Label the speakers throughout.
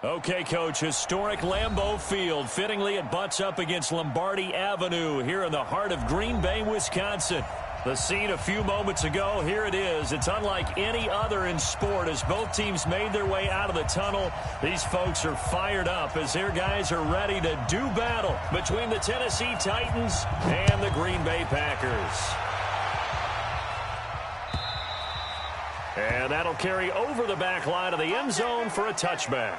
Speaker 1: Okay, Coach, historic Lambeau Field. Fittingly, it butts up against Lombardi Avenue here in the heart of Green Bay, Wisconsin. The scene a few moments ago, here it is. It's unlike any other in sport as both teams made their way out of the tunnel. These folks are fired up as their guys are ready to do battle between the Tennessee Titans and the Green Bay Packers. And that'll carry over the back line of the end zone for a touchback.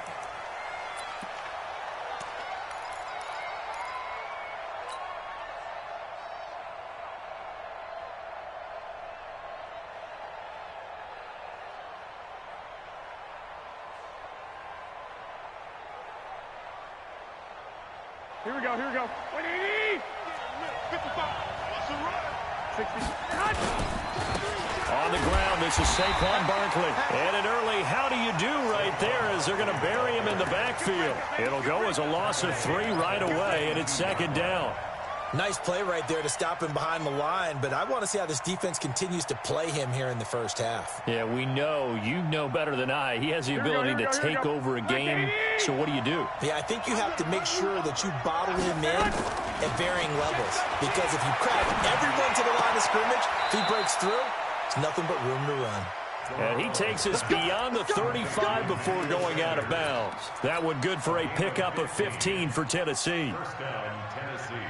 Speaker 2: Here we go, here we go. 180! 55. 60.
Speaker 1: On the ground, this is Saquon Barkley. And an early how do you do right there as they're going to bury him in the backfield. It'll go as a loss of 3 right away, and it's second down.
Speaker 3: Nice play right there to stop him behind the line, but I want to see how this defense continues to play him here in the first half.
Speaker 1: Yeah, we know. You know better than I. He has the ability to take over a game, so what do you do?
Speaker 3: Yeah, I think you have to make sure that you bottle him in at varying levels, because if you crowd everyone to the line of scrimmage, if he breaks through, it's nothing but room to run.
Speaker 1: And he takes us beyond the 35 before going out of bounds. That one good for a pickup of 15 for Tennessee.
Speaker 4: First down, Tennessee.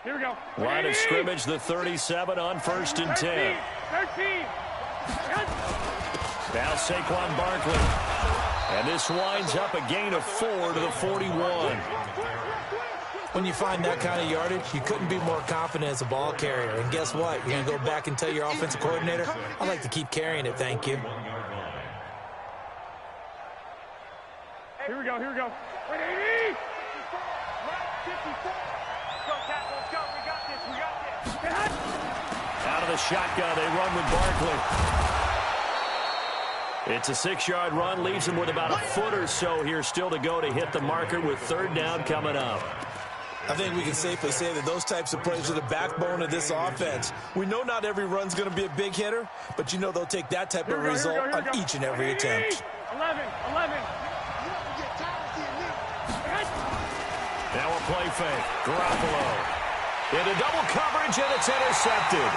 Speaker 2: Here we go.
Speaker 1: Line of scrimmage, the 37 on 1st and 10.
Speaker 2: 13.
Speaker 1: Now Saquon Barkley. And this winds up a gain of 4 to the 41.
Speaker 3: When you find that kind of yardage, you couldn't be more confident as a ball carrier. And guess what? You're going to go back and tell your offensive coordinator, I'd like to keep carrying it, thank you.
Speaker 2: Here we go, here we go. 180!
Speaker 1: Out of the shotgun, they run with Barkley. It's a 6-yard run, leaves him with about a foot or so here still to go to hit the marker with 3rd down coming up.
Speaker 3: I think we can safely say that those types of plays are the backbone of this offense. We know not every run's going to be a big hitter, but you know they'll take that type of result on each and every attempt.
Speaker 2: 11.
Speaker 1: Now a play fake. Garoppolo. Into double coverage, and it's intercepted.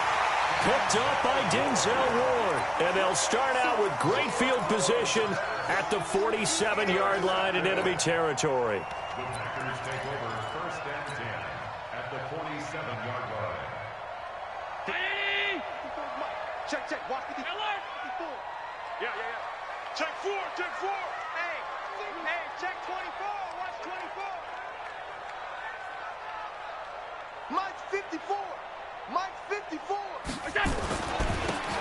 Speaker 1: Picked up by Denzel Ward. And they'll start out with great field position at the 47-yard line in enemy territory.
Speaker 4: The Packers take over 1st and 10 at the 47-yard line.
Speaker 2: Check. Watch the defense. Yeah. Check 4. Hey, check 24. Watch 24. Mike's 54.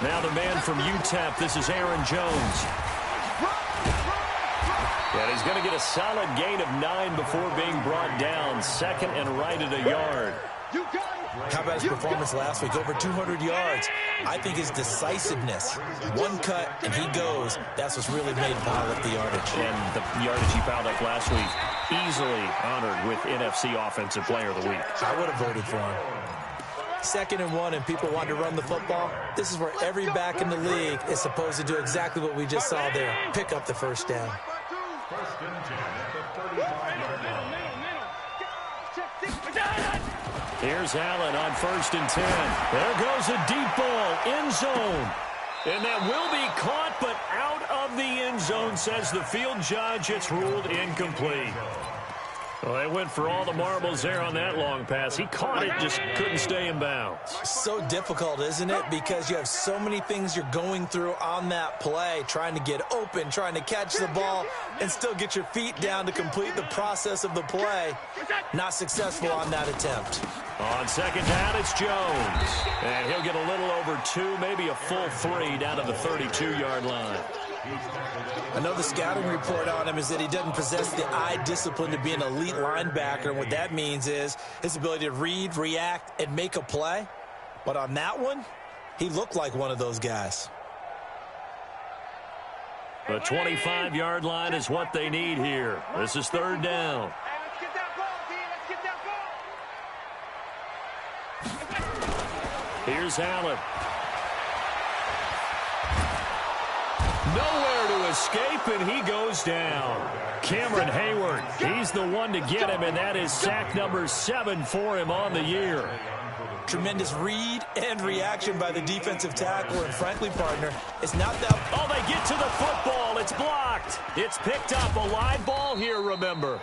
Speaker 1: Now the man from UTEP, this is Aaron Jones. And he's going to get a solid gain of 9 before being brought down. 2nd and right at a yard.
Speaker 3: How about his performance last week? Over 200 yards. I think his decisiveness, one cut and he goes, that's what's really made him pile up the yardage.
Speaker 1: And the yardage he piled up last week, easily honored with NFC Offensive Player of the Week.
Speaker 3: I would have voted for him. 2nd and 1 and people want to run the football. This is where every back in the league is supposed to do exactly what we just saw there. Pick up the 1st down.
Speaker 4: 1st and 10 at the 35-yard line.
Speaker 1: Here's Allen on 1st and 10. There goes a deep ball, end zone. And that will be caught, but out of the end zone, says the field judge. It's ruled incomplete. Well, they went for all the marbles there on that long pass. He caught it, just couldn't stay in bounds.
Speaker 3: So difficult, isn't it? Because you have so many things you're going through on that play, trying to get open, trying to catch the ball, and still get your feet down to complete the process of the play. Not successful on that attempt.
Speaker 1: On 2nd down, it's Jones. And he'll get a little over 2, maybe a full 3 down to the 32-yard line.
Speaker 3: I know the scouting report on him is that he doesn't possess the eye discipline to be an elite linebacker, and what that means is his ability to read, react, and make a play. But on that one, he looked like one of those guys.
Speaker 1: The 25-yard line is what they need here. This is 3rd down. Here's Allen. Nowhere to escape, and he goes down. Cameron Hayward, he's the one to get him, and that is sack number 7 for him on the year.
Speaker 3: Tremendous read and reaction by the defensive tackle, and frankly, partner, it's not that...
Speaker 1: Oh, they get to the football. It's blocked. It's picked up. A live ball here, remember.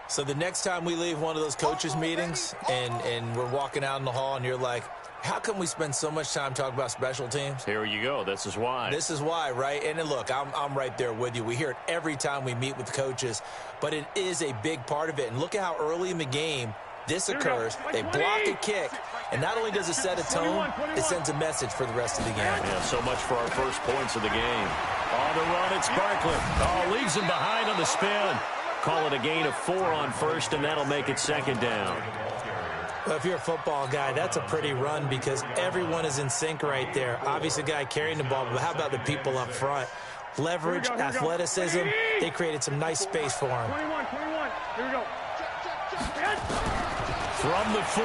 Speaker 3: So the next time we leave one of those coaches' meetings and we're walking out in the hall and you're like, how come we spend so much time talking about special teams?
Speaker 1: Here you go. This is why.
Speaker 3: This is why, right? And then look, I'm right there with you. We hear it every time we meet with coaches, but it is a big part of it. And look at how early in the game this occurs. They block a kick, and not only does it set a tone, it sends a message for the rest of the game.
Speaker 1: Yeah, so much for our first points of the game. On the run, it's Barkley. Oh, leaves him behind on the spin. Call it a gain of 4 on first, and that'll make it second down.
Speaker 3: Well, if you're a football guy, that's a pretty run because everyone is in sync right there. Obviously, the guy carrying the ball, but how about the people up front? Leverage, athleticism, they created some nice space for him.
Speaker 2: 21, here we go.
Speaker 1: From the 44,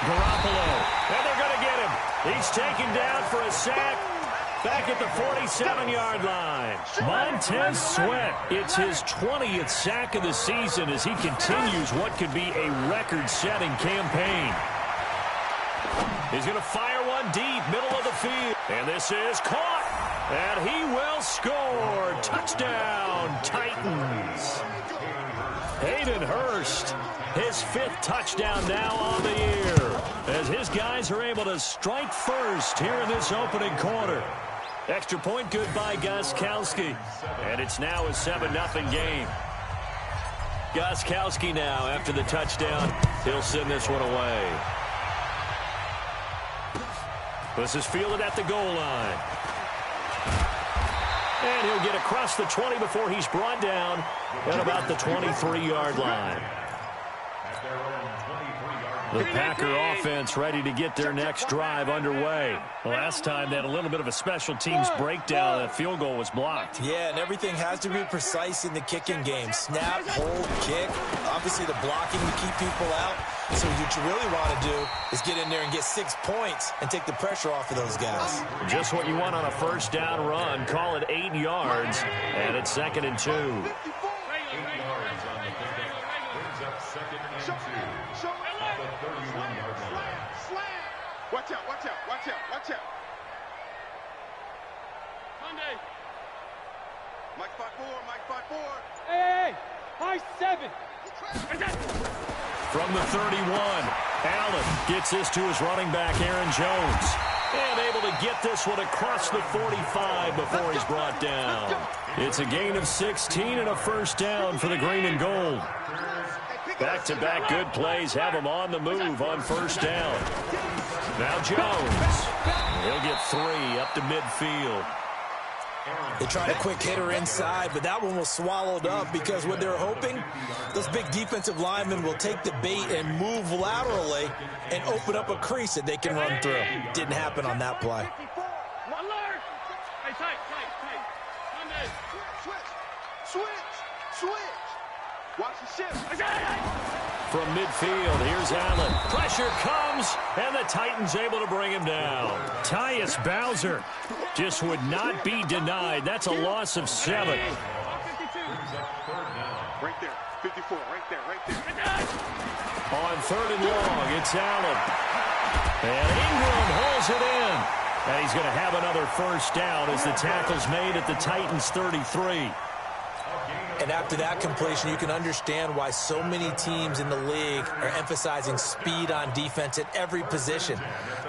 Speaker 1: Garoppolo, and they're going to get him. He's taken down for a sack. Back at the 47-yard line, Montez Sweat. It's his 20th sack of the season as he continues what could be a record-setting campaign. He's going to fire one deep, middle of the field. And this is caught. And he will score. Touchdown, Titans. Hayden Hurst, his 5th touchdown now on the year, as his guys are able to strike first here in this opening quarter. Extra point good by Gostkowski, and it's now a 7-0 game. Gostkowski now, after the touchdown, he'll send this one away. This is fielded at the goal line. And he'll get across the 20 before he's brought down at about the 23-yard line. The Packer offense ready to get their next drive underway. Last time they had a little bit of a special teams breakdown. That field goal was blocked.
Speaker 3: Yeah, and everything has to be precise in the kicking game. Snap, hold, kick. Obviously the blocking to keep people out. So what you really want to do is get in there and get 6 points and take the pressure off of those guys.
Speaker 1: Just what you want on a first down run. Call it 8 yards, and it's 2nd and 2.
Speaker 4: 8 yards on the pickup. Brings up 2nd and 2 at the 31-yard line.
Speaker 2: Watch out, watch out, watch out, watch out. Monday. Mike 5-4, Mike 5-4. Hey, Mike 7.
Speaker 1: From the 31, Allen gets this to his running back, Aaron Jones. And able to get this one across the 45 before he's brought down. It's a gain of 16 and a first down for the green and gold. Back-to-back good plays have him on the move on first down. Now Jones. He'll get 3 up to midfield.
Speaker 3: They tried a quick hitter inside, but that one was swallowed up because what they're hoping, those big defensive linemen will take the bait and move laterally and open up a crease that they can run through. Didn't happen on that play.
Speaker 2: Watch the shift.
Speaker 1: From midfield, here's Allen. Pressure comes, and the Titans able to bring him down. Tyus Bowser just would not be denied. That's a loss of 7.
Speaker 2: Right there, 54, right there, right there.
Speaker 1: On 3rd and long, it's Allen. And Ingram holds it in. And he's going to have another first down as the tackle's made at the Titans' 33.
Speaker 3: And after that completion, you can understand why so many teams in the league are emphasizing speed on defense at every position.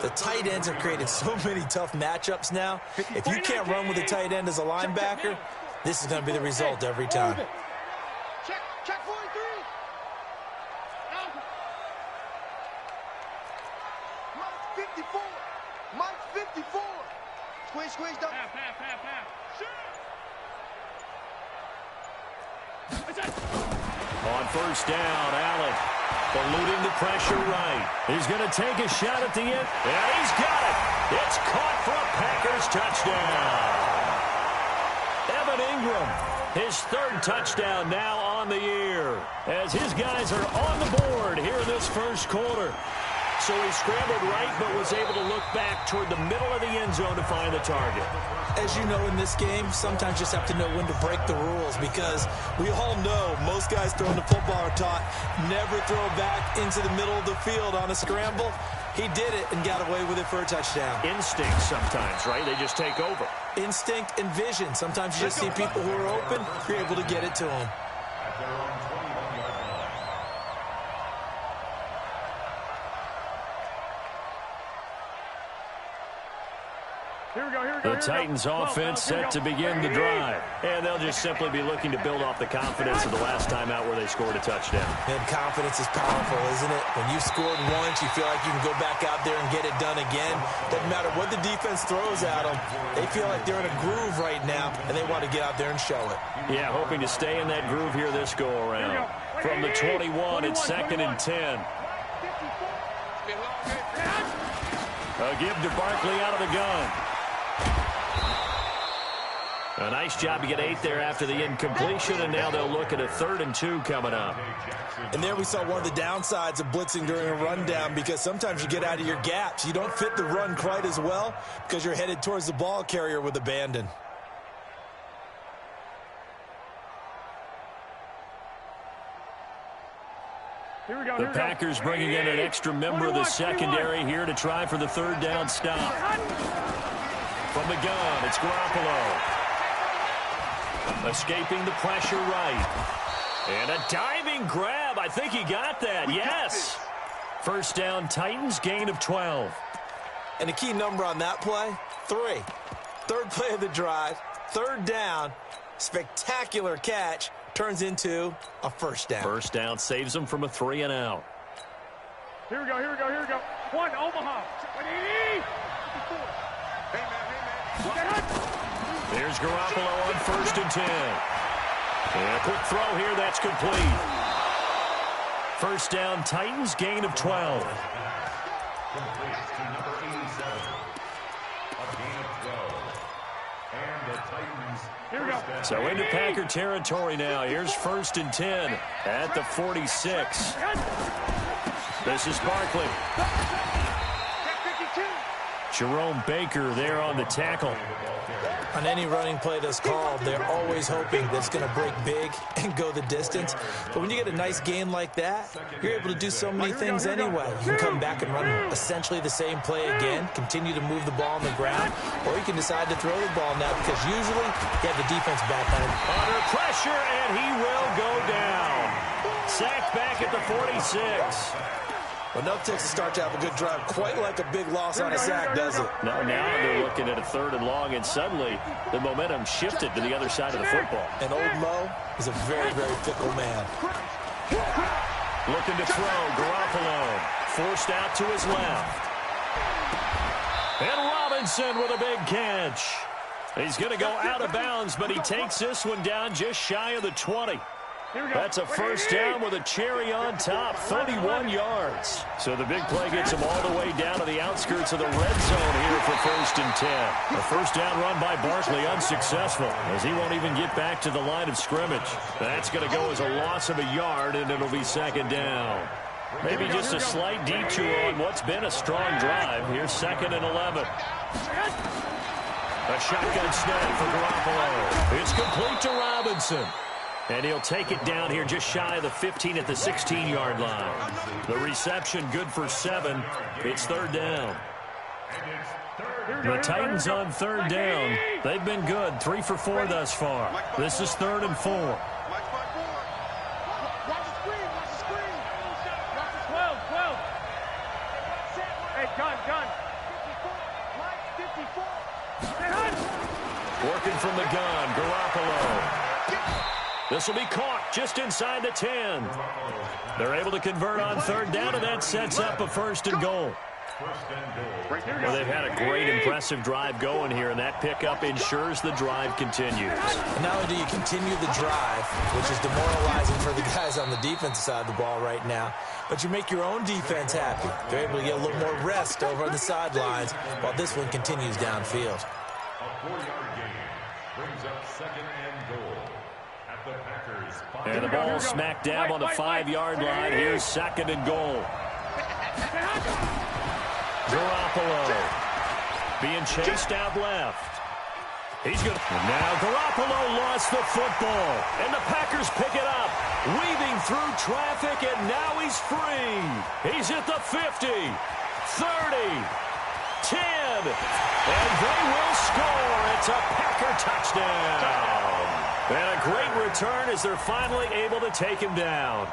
Speaker 3: The tight ends have created so many tough matchups now. If you can't run with a tight end as a linebacker, this is going to be the result every time.
Speaker 2: Check 43. Mike 54. Mike 54. Squeeze, double. Pass. Shoot.
Speaker 1: On first down, Allen eluding the pressure right. He's going to take a shot at the end, and he's got it. It's caught for a Packers touchdown. Evan Ingram, his 3rd touchdown now on the year, as his guys are on the board here in this first quarter. So he scrambled right, but was able to look back toward the middle of the end zone to find the target.
Speaker 3: As you know, in this game, sometimes you just have to know when to break the rules, because we all know most guys throwing the football are taught never throw back into the middle of the field on a scramble. He did it and got away with it for a touchdown.
Speaker 1: Instinct sometimes, right? They just take over.
Speaker 3: Instinct and vision. Sometimes you just see people who are open, you're able to get it to them.
Speaker 4: At their own 21-yard line.
Speaker 2: Here we go, here we go.
Speaker 1: The Titans offense set to begin the drive. And they'll just simply be looking to build off the confidence of the last time out where they scored a touchdown.
Speaker 3: And confidence is powerful, isn't it? When you've scored once, you feel like you can go back out there and get it done again. Doesn't matter what the defense throws at them. They feel like they're in a groove right now, and they want to get out there and show it.
Speaker 1: Yeah, hoping to stay in that groove here this go-around. From the 21, it's 2nd and 10. A give to Barkley out of the gun. A nice job to get 8 there after the incompletion, and now they'll look at a 3rd and 2 coming up.
Speaker 3: And there we saw one of the downsides of blitzing during a rundown, because sometimes you get out of your gaps. You don't fit the run quite as well because you're headed towards the ball carrier with abandon.
Speaker 2: Here we go,
Speaker 1: The Packers bringing in an extra member of the secondary here to try for the 3rd down stop. From the gun, it's Garoppolo. Escaping the pressure right. And a diving grab. I think he got that. Yes. 1st down, Titans, gain of 12.
Speaker 3: And the key number on that play, 3. 3rd play of the drive, 3rd down, spectacular catch, turns into a 1st down.
Speaker 1: 1st down saves them from a 3 and out.
Speaker 2: Here we go, here we go, here we go. 1, Omaha.
Speaker 1: There's Garoppolo on 1st and 10. And a quick throw here, that's complete. 1st down, Titans, gain of 12.
Speaker 4: Complete to number 87. A gain of 12. And the Titans.
Speaker 2: Here we go.
Speaker 1: So into Packer territory now. Here's 1st and 10 at the 46. This is Barkley. Jerome Baker there on the tackle.
Speaker 3: On any running play that's called, they're always hoping that it's going to break big and go the distance. But when you get a nice gain like that, you're able to do so many things anyway. You can come back and run essentially the same play again, continue to move the ball on the ground, or you can decide to throw the ball now, because usually you have the defense back on it.
Speaker 1: Under pressure, and he will go down. Sacked back at the 46.
Speaker 3: Well, no takes to start to have a good drive, quite like a big loss on a sack, does it?
Speaker 1: No, now they're looking at a 3rd and long, and suddenly the momentum shifted to the other side of the football.
Speaker 3: And old Mo is a very, very fickle man.
Speaker 1: Looking to throw, Garoppolo forced out to his left. And Robinson with a big catch. He's going to go out of bounds, but he takes this one down just shy of the 20. That's a 1st down with a cherry on top, 31 yards. So the big play gets him all the way down to the outskirts of the red zone here for 1st and 10. A 1st down run by Barkley unsuccessful, as he won't even get back to the line of scrimmage. That's going to go as a loss of a yard, and it'll be 2nd down. Maybe just a slight detour on what's been a strong drive. Here's 2nd and 11. A shotgun snap for Garoppolo. It's complete to Robinson. And he'll take it down here just shy of the 15 at the 16-yard line. The reception good for 7. It's 3rd down. The Titans on 3rd down. They've been good. 3 for 4 thus far. This is 3rd and 4.
Speaker 2: Watch the screen. 12. Hey, gun. 54.
Speaker 1: Working from the gun, Garoppolo. This will be caught just inside the 10. They're able to convert on 3rd down, and that sets up a 1st and goal. Well, they've had a great, impressive drive going here, and that pickup ensures the drive continues.
Speaker 3: And not only do you continue the drive, which is demoralizing for the guys on the defensive side of the ball right now, but you make your own defense happy. They're able to get a little more rest over on the sidelines while this one continues downfield.
Speaker 4: A 4-yard gain brings up 2nd and goal at the Packers.
Speaker 1: And the ball smack dab on the 5-yard line. Here's 2nd and goal. Garoppolo being chased out left. He's good. And now Garoppolo lost the football. And the Packers pick it up. Weaving through traffic, and now he's free. He's at the 50, 30, 10. And they will score. It's a Packer touchdown. And a great return as they're finally able to take him down.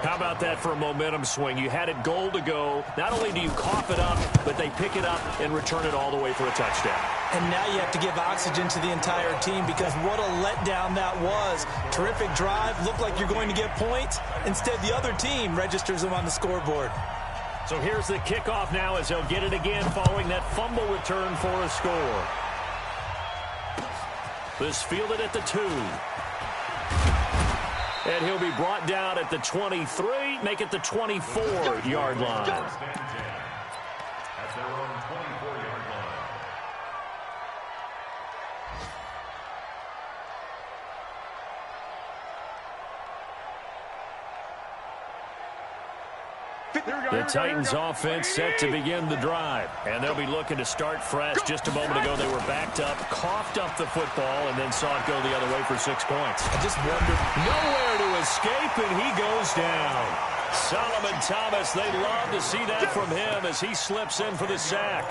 Speaker 1: How about that for a momentum swing? You had it goal to go. Not only do you cough it up, but they pick it up and return it all the way for a touchdown.
Speaker 3: And now you have to give oxygen to the entire team because what a letdown that was. Terrific drive. Looked like you're going to get points. Instead, the other team registers them on the scoreboard.
Speaker 1: So here's the kickoff now as they'll get it again following that fumble return for a score. This fielded at the 2. And he'll be brought down at the 23, make it the 24-yard line.
Speaker 4: At their own 24-yard line.
Speaker 1: The Titans offense set to begin the drive. And they'll be looking to start fresh. Just a moment ago, they were backed up, coughed up the football, and then saw it go the other way for 6 points.
Speaker 3: I just wondered.
Speaker 1: Nowhere to escape, and he goes down. Solomon Thomas, they love to see that from him as he slips in for the sack.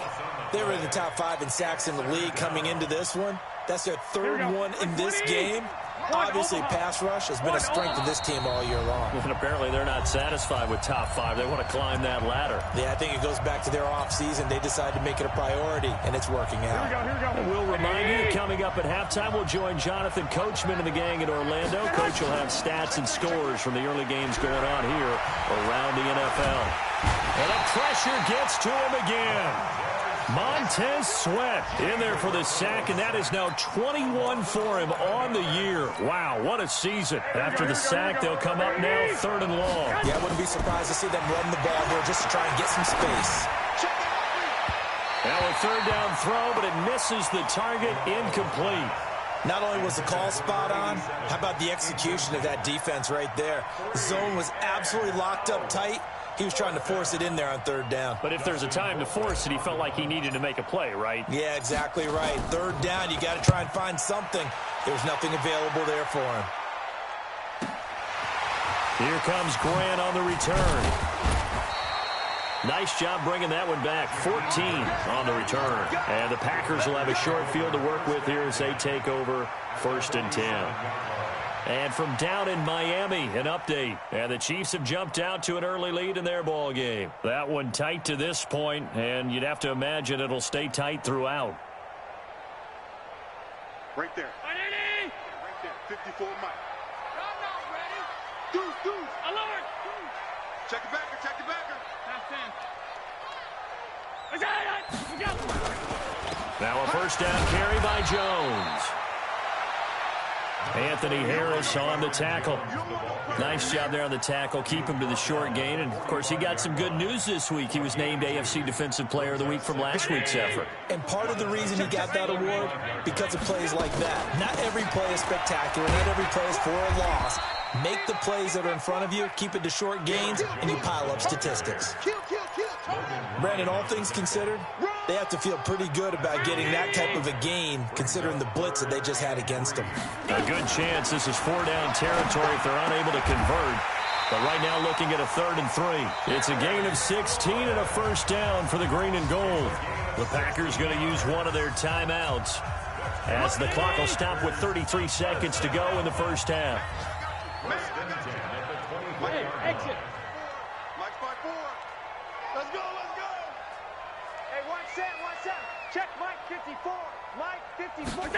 Speaker 3: They were in the top 5 in sacks in the league coming into this one. That's their 3rd one in this game. Obviously, pass rush has been a strength of this team all year long.
Speaker 1: And apparently they're not satisfied with top 5. They want to climb that ladder.
Speaker 3: Yeah, I think it goes back to their offseason. They decided to make it a priority, and it's working out.
Speaker 2: Here we go.
Speaker 1: And we'll remind you, coming up at halftime, we'll join Jonathan Coachman and the gang in Orlando. Coach will have stats and scores from the early games going on here around the NFL. And the pressure gets to him again. Montez Sweat in there for the sack, and that is now 21 for him on the year. Wow, what a season. After the sack, they'll come up now 3rd and long.
Speaker 3: Yeah, I wouldn't be surprised to see them run the ball here just to try and get some space.
Speaker 1: Now a 3rd down throw, but it misses the target, incomplete.
Speaker 3: Not only was the call spot on, how about the execution of that defense right there? The zone was absolutely locked up tight. He was trying to force it in there on 3rd down.
Speaker 1: But if there's a time to force it, he felt like he needed to make a play, right?
Speaker 3: Yeah, exactly right. 3rd down, you got to try and find something. There's nothing available there for him.
Speaker 1: Here comes Grant on the return. Nice job bringing that one back. 14 on the return. And the Packers will have a short field to work with here as they take over 1st and 10. And from down in Miami, an update. And the Chiefs have jumped out to an early lead in their ball game. That one tight to this point, and you'd have to imagine it'll stay tight throughout.
Speaker 2: Right there. Right there. 54 Mike. I'm not ready. Deuce. Alert. Check the backer. Pass 10.
Speaker 1: Now a 1st down carry by Jones. Anthony Harris on the tackle. Nice job there on the tackle. Keep him to the short gain. And, of course, he got some good news this week. He was named AFC Defensive Player of the Week from last week's effort.
Speaker 3: And part of the reason he got that award, because of plays like that. Not every play is spectacular. Not every play is for a loss. Make the plays that are in front of you, keep it to short gains, and you pile up statistics. Brandon, all things considered, they have to feel pretty good about getting that type of a gain, considering the blitz that they just had against them.
Speaker 1: A good chance this is 4-down territory if they're unable to convert. But right now looking at a 3rd and 3. It's a gain of 16 and a 1st down for the green and gold. The Packers going to use one of their timeouts as the clock will stop with 33 seconds to go in the 1st half.
Speaker 2: Hey, exit. Mike's by 4. Let's go. Hey, one set. Check Mike 54. Mike 54.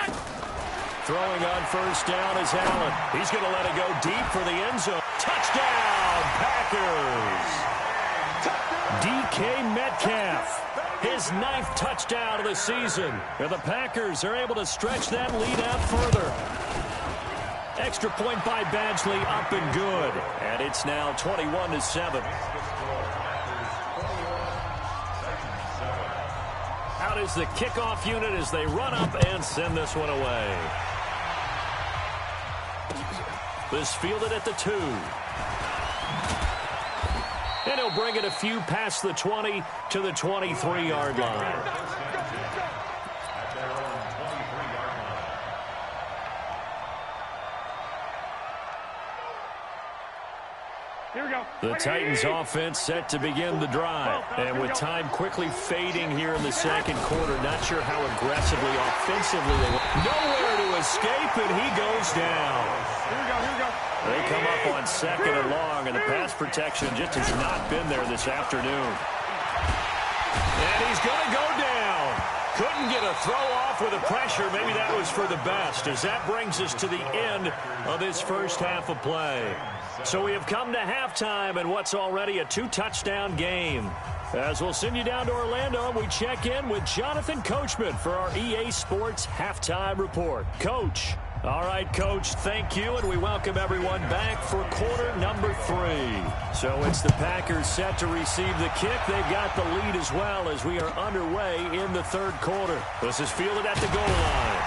Speaker 1: Throwing on 1st down is Allen. He's going to let it go deep for the end zone. Touchdown, Packers. DK Metcalf, his 9th touchdown of the season. And the Packers are able to stretch that lead out further. Extra point by Badgley, up and good. And it's now 21-7. Out is the kickoff unit as they run up and send this one away. This fielded at the 2. And he'll bring it a few past the 20 to the 23-yard line. The Titans offense set to begin the drive. And with time quickly fading here in the second quarter, not sure how aggressively, offensively they went. Nowhere to escape, and he goes down.
Speaker 2: Here we go.
Speaker 1: They come up on second and long, and the pass protection just has not been there this afternoon. And he's going to go down. Couldn't get a throw off with the pressure. Maybe that was for the best, as that brings us to the end of this first half of play. So we have come to halftime in what's already a 2-touchdown game. As we'll send you down to Orlando, and we check in with Jonathan Coachman for our EA Sports Halftime Report. Coach. All right, Coach, thank you, and we welcome everyone back for quarter number 3. So it's the Packers set to receive the kick. They've got the lead as well as we are underway in the third quarter. This is fielded at the goal line.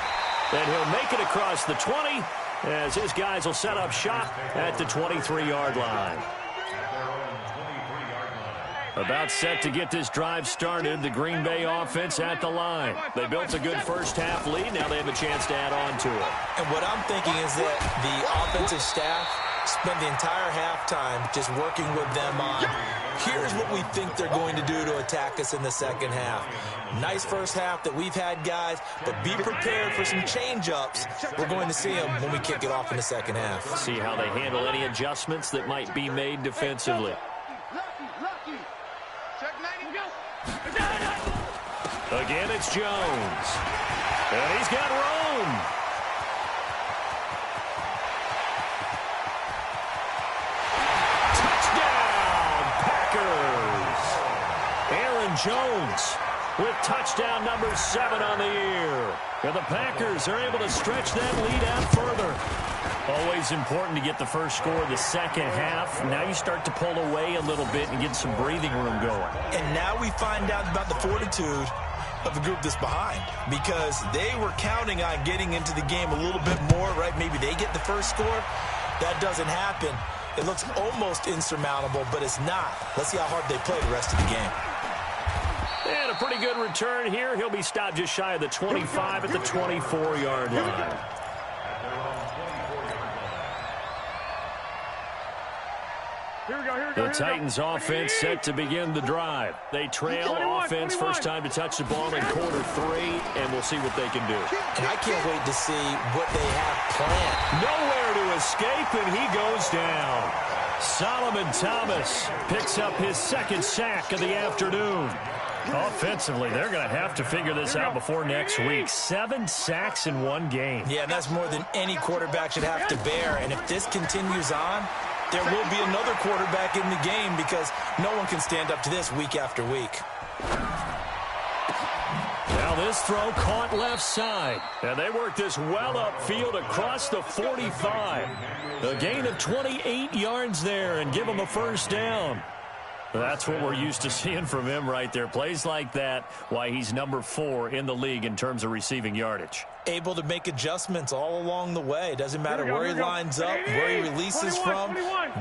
Speaker 1: And he'll make it across the 20 as his guys will set up shop at the 23-yard line. About set to get this drive started, the Green Bay offense at the line. They built a good first-half lead. Now they have a chance to add on to it.
Speaker 3: And what I'm thinking is that the offensive staff spent the entire halftime just working with them on, here's what we think they're going to do to attack us in the second half. Nice first half that we've had, guys, but be prepared for some change-ups. We're going to see them when we kick it off in the second half.
Speaker 1: See how they handle any adjustments that might be made defensively. Again, it's Jones. And he's got Rome. Touchdown, Packers. Aaron Jones with touchdown number 7 on the year. And the Packers are able to stretch that lead out further. Always important to get the first score of the second half. Now you start to pull away a little bit and get some breathing room going.
Speaker 3: And now we find out about the fortitude of the group that's behind, because they were counting on getting into the game a little bit more, right? Maybe they get the first score. That doesn't happen. It looks almost insurmountable, but it's not. Let's see how hard they play the rest of the game.
Speaker 1: And a pretty good return here. He'll be stopped just shy of the 25 at the 24-yard line. The Titans offense set to begin the drive. They trail offense first time to touch the ball in quarter 3, and we'll see what they can do.
Speaker 3: And I can't wait to see what they have planned.
Speaker 1: Nowhere to escape, and he goes down. Solomon Thomas picks up his second sack of the afternoon. Offensively, they're going to have to figure this out before next week. 7 sacks in one game.
Speaker 3: Yeah, and that's more than any quarterback should have to bear. And if this continues on, there will be another quarterback in the game, because no one can stand up to this week after week.
Speaker 1: Now this throw caught left side. And they work this well upfield across the 45. A gain of 28 yards there and give them a first down. That's what we're used to seeing from him right there. Plays like that, why he's number 4 in the league in terms of receiving yardage.
Speaker 3: Able to make adjustments all along the way. Doesn't matter where he lines up, where he releases from.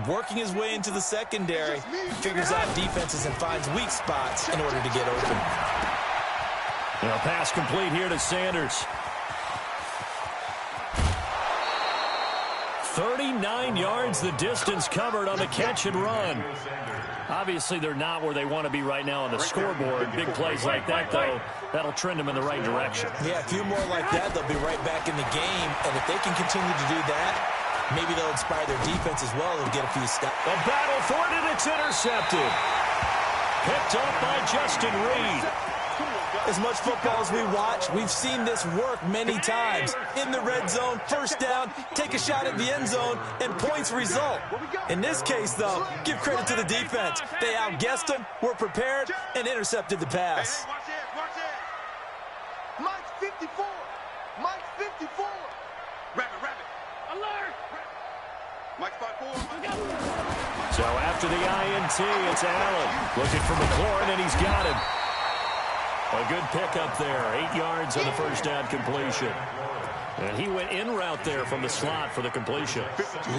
Speaker 3: Working his way into the secondary, figures out defenses and finds weak spots in order to get open.
Speaker 1: Now pass complete here to Sanders. 39 yards the distance covered on the catch and run. Obviously, they're not where they want to be right now on the scoreboard. Big plays like that, though, that'll trend them in the right direction.
Speaker 3: Yeah, a few more like that, they'll be right back in the game. And if they can continue to do that, maybe they'll inspire their defense as well and get a few stops.
Speaker 1: A battle for it, and it's intercepted. Picked up by Justin Reed.
Speaker 3: As much football as we watch, we've seen this work many times. In the red zone, first down, take a shot at the end zone, and points result. In this case, though, give credit to the defense. They outguessed them, were prepared, and intercepted the pass.
Speaker 2: Watch it. Mike 54. Mike 54. Rabbit. Alert. Mike 54.
Speaker 1: So after the INT, it's Allen. Looking for McLaurin, and he's got him. A good pickup there. 8 yards on the first down completion. And he went in route there from the slot for the completion.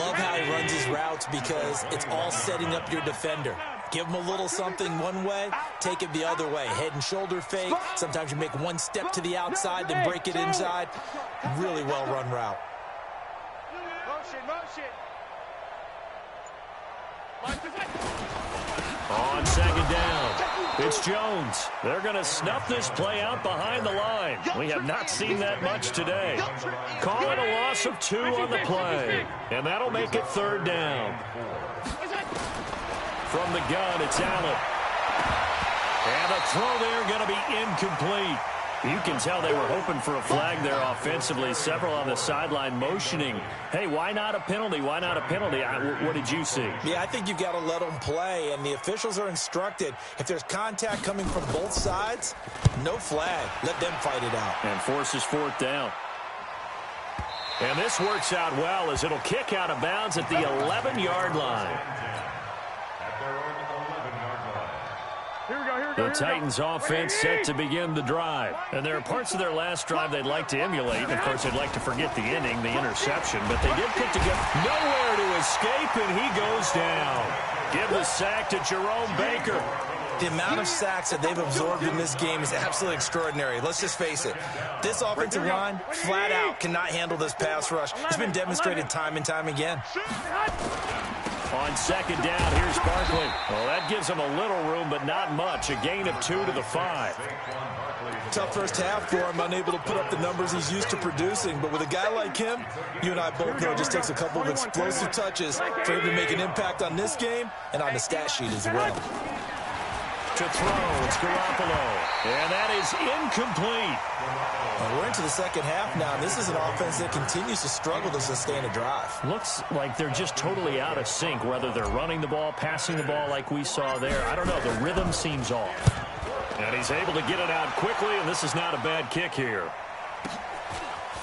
Speaker 3: Love how he runs his routes, because it's all setting up your defender. Give him a little something one way, take it the other way. Head and shoulder fake. Sometimes you make one step to the outside, then break it inside. Really well-run route.
Speaker 2: Motion.
Speaker 1: On second down, it's Jones. They're going to snuff this play out behind the line. We have not seen that much today. Call it a loss of 2 on the play, and that'll make it third down. From the gun, it's Allen. And the throw there going to be incomplete. You can tell they were hoping for a flag there offensively. Several on the sideline motioning, hey, why not a penalty? Why not a penalty? What did you see?
Speaker 3: Yeah, I think you've got to let them play, and the officials are instructed, if there's contact coming from both sides, no flag. Let them fight it out.
Speaker 1: And forces fourth down. And this works out well as it'll kick out of bounds at the 11-yard line. The Titans offense set to begin the drive. And there are parts of their last drive they'd like to emulate. Of course, they'd like to forget the inning, the interception. But they did put together nowhere to escape, and he goes down. Give the sack to Jerome Baker.
Speaker 3: The amount of sacks that they've absorbed in this game is absolutely extraordinary. Let's just face it. This offensive line, flat out, cannot handle this pass rush. It's been demonstrated time and time again.
Speaker 1: On second down, here's Barkley. Well, that gives him a little room, but not much. A gain of 2 to the 5.
Speaker 3: Tough first half for him, unable to put up the numbers he's used to producing. But with a guy like him, you and I both know it just takes a couple of explosive touches for him to make an impact on this game and on the stat sheet as well.
Speaker 1: To throw, it's Garoppolo. And that is incomplete.
Speaker 3: Well, we're into the second half now. This is an offense that continues to struggle to sustain a drive.
Speaker 1: Looks like they're just totally out of sync, whether they're running the ball, passing the ball like we saw there. I don't know. The rhythm seems off. And he's able to get it out quickly, and this is not a bad kick here.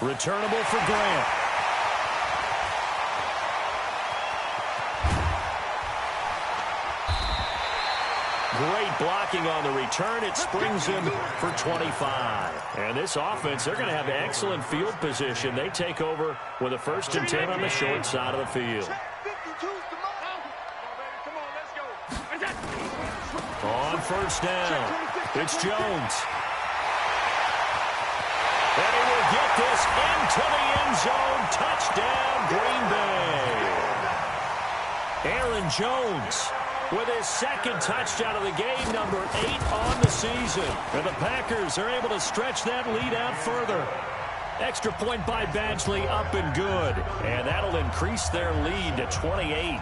Speaker 1: Returnable for Grant. Great blocking on the return. It springs him for 25. And this offense, they're going to have excellent field position. They take over with a 1st and 10 on the short side of the field. On first down, it's Jones. And he will get this into the end zone. Touchdown, Green Bay. Aaron Jones with his 2nd touchdown of the game, number 8 on the season. And the Packers are able to stretch that lead out further. Extra point by Badgley, up and good. And that'll increase their lead to 28.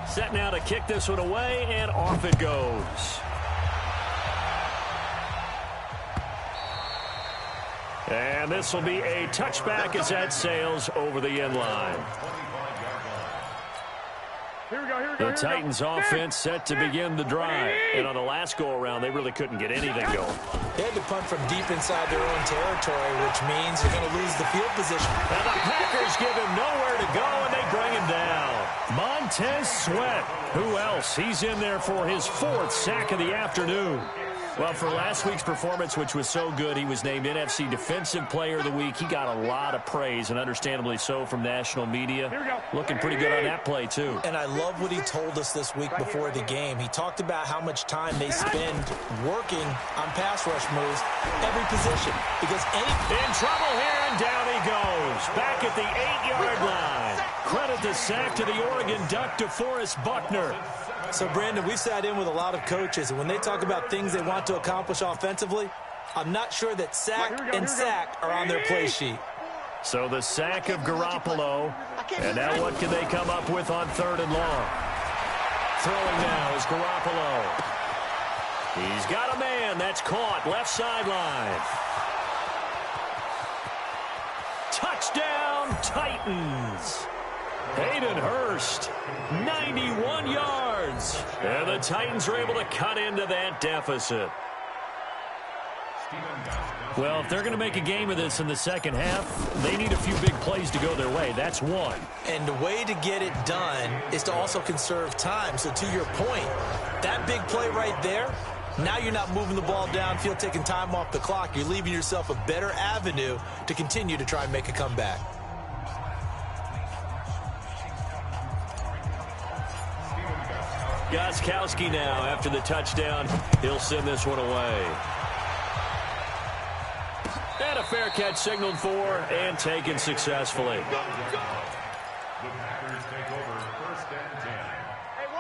Speaker 1: Set now to kick this one away, and off it goes. And this will be a touchback as that sails over the end line. The Titans offense set to begin the drive. And on the last go-around, they really couldn't get anything going.
Speaker 3: They had to punt from deep inside their own territory, which means they're going to lose the field position.
Speaker 1: And the Packers give him nowhere to go, and they bring him down. Montez Sweat. Who else? He's in there for his 4th sack of the afternoon. Well, for last week's performance, which was so good, he was named NFC Defensive Player of the Week. He got a lot of praise, and understandably so, from national media. Looking pretty good on that play, too.
Speaker 3: And I love what he told us this week before the game. He talked about how much time they spend working on pass rush moves, every position. Because
Speaker 1: in trouble here, and down he goes. Back at the 8-yard line. Credit the sack to the Oregon Duck, DeForest Buckner.
Speaker 3: So, Brandon, we've sat in with a lot of coaches, and when they talk about things they want to accomplish offensively, I'm not sure that sack and sack are on their play sheet.
Speaker 1: So the sack of Garoppolo, and now what can they come up with on 3rd and long? Throwing now is Garoppolo. He's got a man. That's caught. Left sideline. Touchdown, Titans. Hayden Hurst, 91 yards. And the Titans are able to cut into that deficit. Well, if they're going to make a game of this in the second half, they need a few big plays to go their way. That's one.
Speaker 3: And the way to get it done is to also conserve time. So to your point, that big play right there, now you're not moving the ball downfield, taking time off the clock. You're leaving yourself a better avenue to continue to try and make a comeback.
Speaker 1: Gostkowski now after the touchdown. He'll send this one away. And a fair catch signaled for and taken successfully.
Speaker 4: The Packers take over 1st and 10.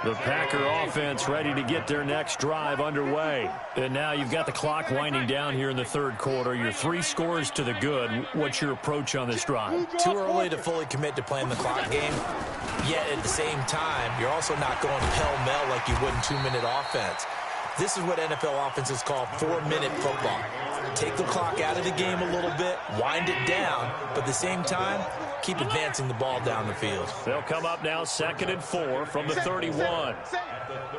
Speaker 1: The Packer offense ready to get their next drive underway. And now you've got the clock winding down here in the third quarter. You're 3 scores to the good. What's your approach on this drive?
Speaker 3: Too early to fully commit to playing the clock game. Yet at the same time, you're also not going pell-mell like you would in 2-minute offense. This is what NFL offenses call 4-minute football. Take the clock out of the game a little bit, wind it down, but at the same time, keep advancing the ball down the field.
Speaker 1: They'll come up now 2nd and 4 from the 31.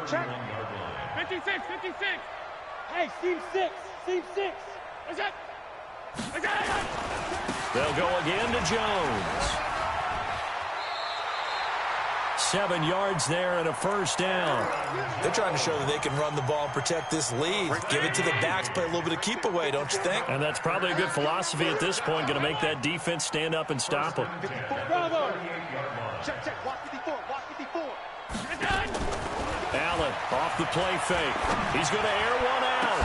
Speaker 2: Check. 56, 56. Hey, seam 6. Seam 6. Is it?
Speaker 1: They'll go again to Jones. 7 yards there and a first down.
Speaker 3: They're trying to show that they can run the ball and protect this lead. Give it to the backs, play a little bit of keep away, don't you think?
Speaker 1: And that's probably a good philosophy at this point, going to make that defense stand up and stop them.
Speaker 2: Bravo. Check, check. Watch 54. Watch 54.
Speaker 1: Allen off the play fake. He's going to air one out.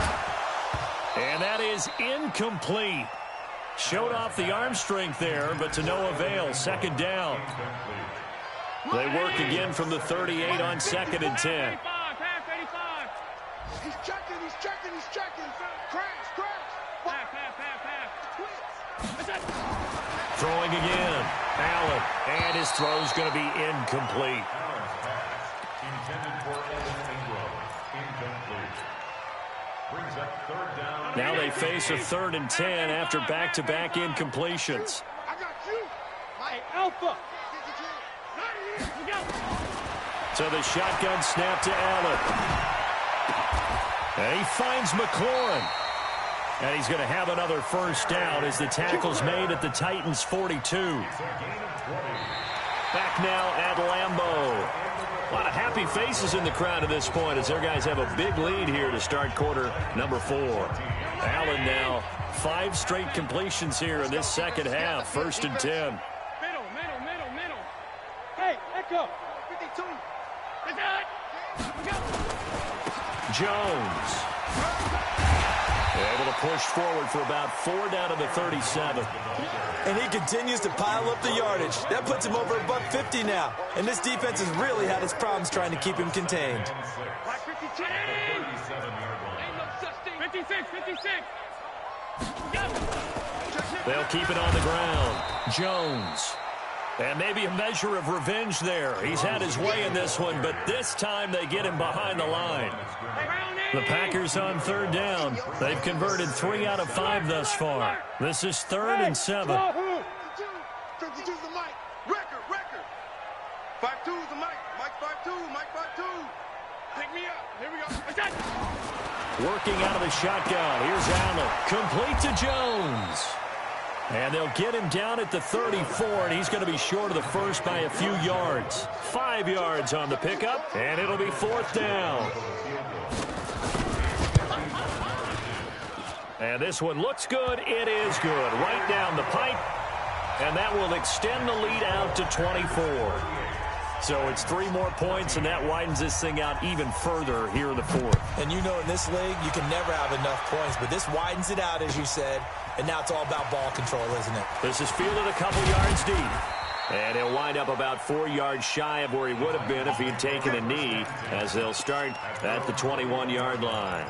Speaker 1: And that is incomplete. Showed off the arm strength there, but to no avail. 2nd down. They work again from the 38 on 2nd and 10.
Speaker 2: He's checking, he's checking, he's checking. Crash, crash.
Speaker 1: Throwing again. Allen. And his throw's going to be incomplete.
Speaker 4: Intended for Evan Ingram. Incomplete. Brings up 3rd down.
Speaker 1: Now they face a 3rd and 10 after back-to-back incompletions.
Speaker 2: I got you. My alpha.
Speaker 1: So the shotgun snap to Allen. And he finds McLaurin. And he's going to have another first down as the tackle's made at the Titans' 42. Back now at Lambeau. A lot of happy faces in the crowd at this point as their guys have a big lead here to start quarter number 4. Allen now 5 straight completions here in this second half. 1st and 10.
Speaker 2: Middle. Hey, Echo. 52.
Speaker 1: Jones. Able to push forward for about 4 down to the 37.
Speaker 3: And he continues to pile up the yardage. That puts him over $150 now. And this defense has really had its problems trying to keep him contained.
Speaker 2: 56.
Speaker 1: They'll keep it on the ground. Jones. And maybe a measure of revenge there. He's had his way in this one, but this time they get him behind the line. The Packers on 3rd down. They've converted 3 out of 5 thus far. This is 3rd and 7.
Speaker 2: 52's the mic. Record. 52's the mic. Mike 52. Mike 52. Pick me up. Here we go.
Speaker 1: Working out of the shotgun. Here's Allen. Complete to Jones. And they'll get him down at the 34, and he's going to be short of the first by a few yards. 5 yards on the pickup, and it'll be 4th down. And this one looks good. It is good. Right down the pipe, and that will extend the lead out to 24. So it's 3 more points, and that widens this thing out even further here in the 4th.
Speaker 3: And you know in this league, you can never have enough points, but this widens it out, as you said. And now it's all about ball control, isn't it?
Speaker 1: This is fielded a couple yards deep. And he'll wind up about 4 yards shy of where he would have been if he had taken a knee, as they'll start at the 21-yard line.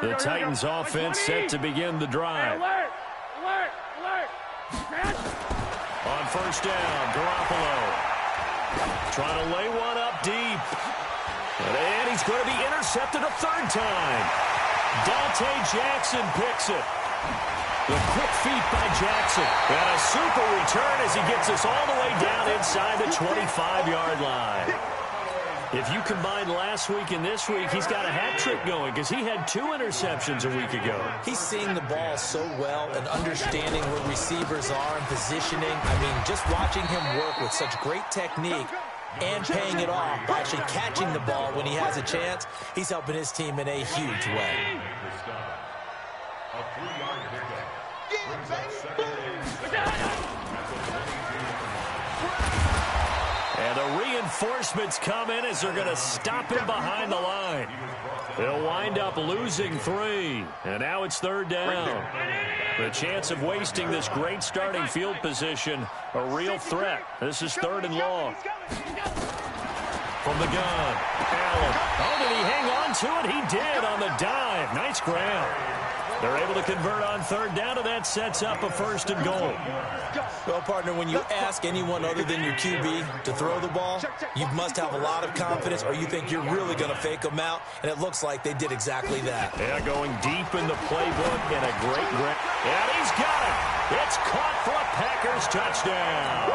Speaker 1: The Titans offense set to begin the drive.
Speaker 2: Alert.
Speaker 1: On 1st down, Garoppolo. Trying to lay one up deep. And he's going to be intercepted a 3rd time. Dante Jackson picks it. The quick feet by Jackson. And a super return as he gets us all the way down inside the 25-yard line. If you combine last week and this week, he's got a hat trick going because he had 2 interceptions a week ago.
Speaker 3: He's seeing the ball so well and understanding where receivers are and positioning. I mean, just watching him work with such great technique and paying it off by actually catching the ball when he has a chance, he's helping his team in a huge way.
Speaker 4: A 3-yard pickup.
Speaker 1: And the reinforcements come in as they're going to stop him behind the line. They'll wind up losing 3. And now it's 3rd down. The chance of wasting this great starting field position, a real threat. This is 3rd and long. From the gun, Allen. Oh, did he hang on to it? He did on the dive. Nice grab. They're able to convert on 3rd down, and that sets up a 1st and goal.
Speaker 3: Well, partner, when you ask anyone other than your QB to throw the ball, you must have a lot of confidence, or you think you're really going to fake them out, and it looks like they did exactly that.
Speaker 1: Yeah, going deep in the playbook and a great grab. And he's got it. It's caught for a Packers touchdown.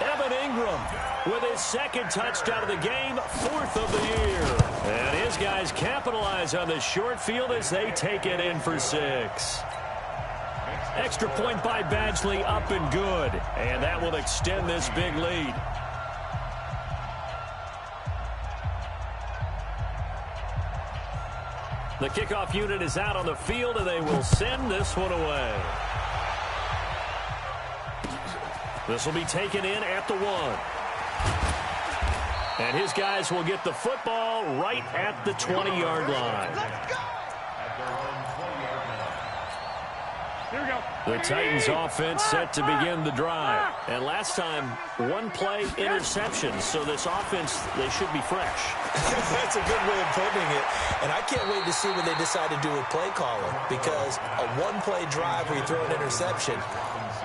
Speaker 1: Evan Ingram with his 2nd touchdown of the game, 4th of the year. And his guys capitalize on the short field as they take it in for 6. Extra point by Badgley, up and good. And that will extend this big lead. The kickoff unit is out on the field, and they will send this one away. This will be taken in at the 1. And his guys will get the football right at the 20-yard line. The Titans offense set to begin the drive. And last time, 1-play interception. So this offense, they should be fresh.
Speaker 3: That's a good way of putting it. And I can't wait to see what they decide to do with play calling. Because a 1-play drive where you throw an interception,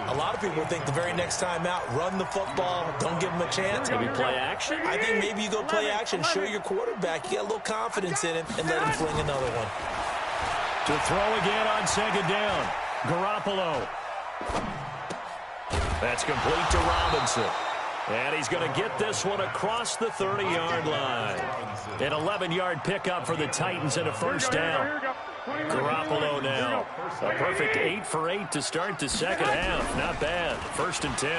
Speaker 3: a lot of people think the very next time out, run the football, don't give them a chance.
Speaker 1: Maybe play action?
Speaker 3: I think maybe you go play action, show your quarterback, you get a little confidence in him, and let him fling another one.
Speaker 1: To throw again on 2nd down. Garoppolo. That's complete to Robinson. And he's going to get this one across the 30-yard line. An 11-yard pickup for the Titans and a 1st down. Garoppolo now. A perfect 8 for 8 to start the 2nd half. Not bad. 1st and 10.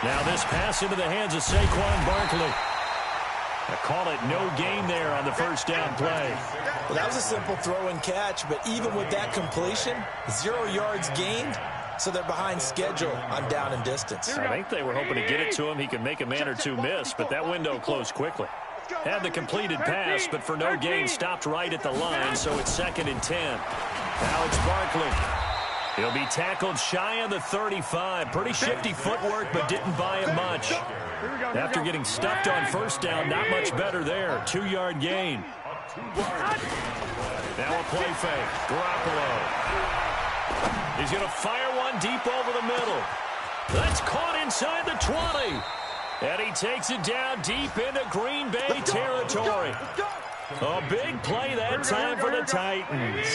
Speaker 1: Now this pass into the hands of Saquon Barkley. I call it no gain there on the 1st down play.
Speaker 3: Well, that was a simple throw and catch, but even with that completion, 0 yards gained, so they're behind schedule on down and distance.
Speaker 1: I think they were hoping to get it to him. He could make a man or two miss, but that window closed quickly. Had the completed pass, but for no gain, stopped right at the line, so it's 2nd and 10. Now it's Barkley. He'll be tackled shy of the 35. Pretty shifty footwork, but didn't buy him much. After getting stuffed on 1st down, not much better there. 2-yard gain. Now a play fake. Garoppolo. He's going to fire one deep over the middle. That's caught inside the 20. And he takes it down deep into Green Bay territory. A big play that time for the Titans.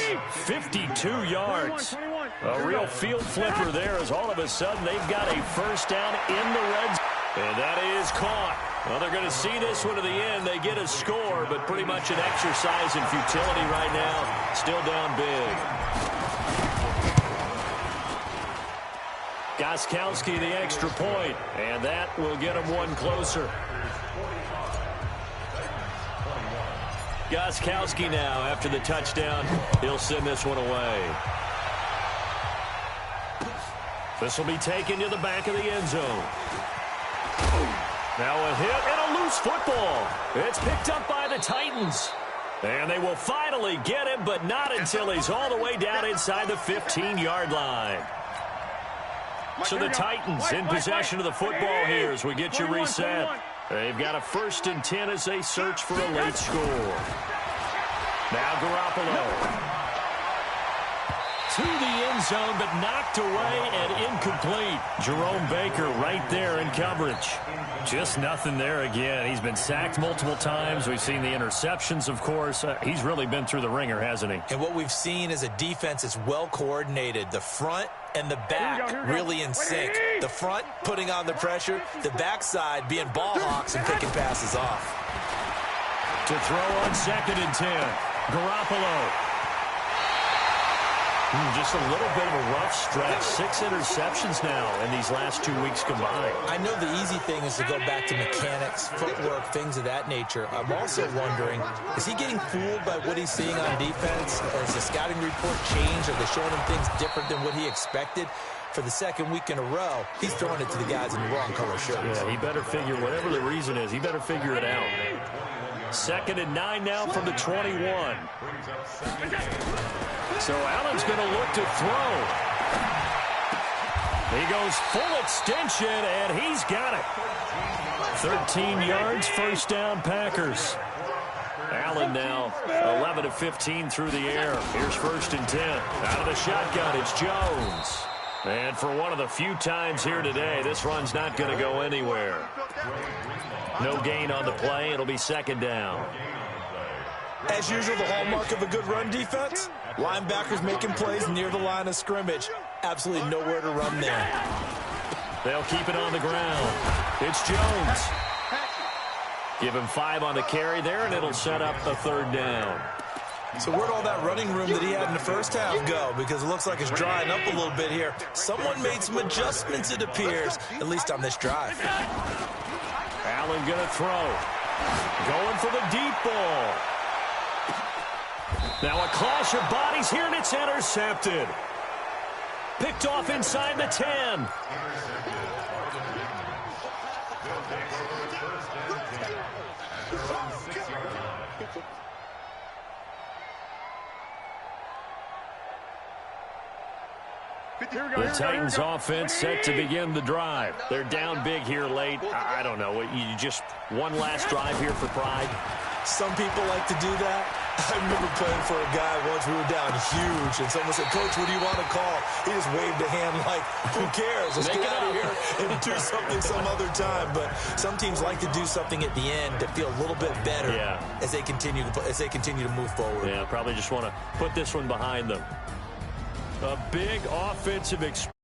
Speaker 1: 52 yards. A real field flipper there as all of a sudden they've got a 1st down in the red zone. And that is caught. Well, they're going to see this one to the end. They get a score, but pretty much an exercise in futility right now. Still down big. Gostkowski the extra point, and that will get him one closer. Gostkowski now after the touchdown. He'll send this one away. This will be taken to the back of the end zone. Now a hit and a loose football. It's picked up by the Titans. And they will finally get him, but not until he's all the way down inside the 15-yard line. So the Titans in possession of the football here as we get you reset. They've got a 1st and 10 as they search for a late score. Now Garoppolo. To the end zone, but knocked away and incomplete. Jerome Baker right there in coverage. Just nothing there again. He's been sacked multiple times. We've seen the interceptions, of course. He's really been through the ringer, hasn't he?
Speaker 3: And what we've seen is a defense that's well coordinated. The front and the back really in sync. The front putting on the pressure. The backside being ball hawks and picking passes off.
Speaker 1: To throw on 2nd and 10. Garoppolo. Just a little bit of a rough stretch. 6 interceptions now in these last 2 weeks combined.
Speaker 3: I know the easy thing is to go back to mechanics, footwork, things of that nature. I'm also wondering, is he getting fooled by what he's seeing on defense? Has the scouting report changed? Are they showing him things different than what he expected? for the second week in a row, he's throwing it to the guys in the wrong color shirts.
Speaker 1: Yeah, he better figure, whatever the reason is, he better figure it out. 2nd and 9 now from the 21. So Allen's going to look to throw. He goes full extension, and he's got it. 13 yards, first down, Packers. Allen now 11 of 15 through the air. Here's 1st and 10. Out of the shotgun, it's Jones. And for one of the few times here today, this run's not going to go anywhere. No gain on the play. It'll be 2nd down.
Speaker 3: As usual, the hallmark of a good run defense, linebackers making plays near the line of scrimmage. Absolutely nowhere to run there.
Speaker 1: They'll keep it on the ground. It's Jones. Give him 5 on the carry there, and it'll set up a 3rd down.
Speaker 3: So where'd all that running room that he had in the first half go? Because it looks like it's drying up a little bit here. Someone made some adjustments, it appears, at least on this drive.
Speaker 1: Allen going to throw. Going for the deep ball. Now a clash of bodies here, and it's intercepted. Picked off inside the 10. The Titans offense set to begin the drive. They're down big here late. I don't know. You just one last drive here for pride?
Speaker 3: Some people like to do that. I remember playing for a guy once. We were down huge, and someone said, "Coach, what do you want to call?" He just waved a hand like, "Who cares? Let's get out of here and do something some other time." But some teams like to do something at the end to feel a little bit better as they continue to move forward.
Speaker 1: Yeah, probably just want to put this one behind them. A big offensive experience.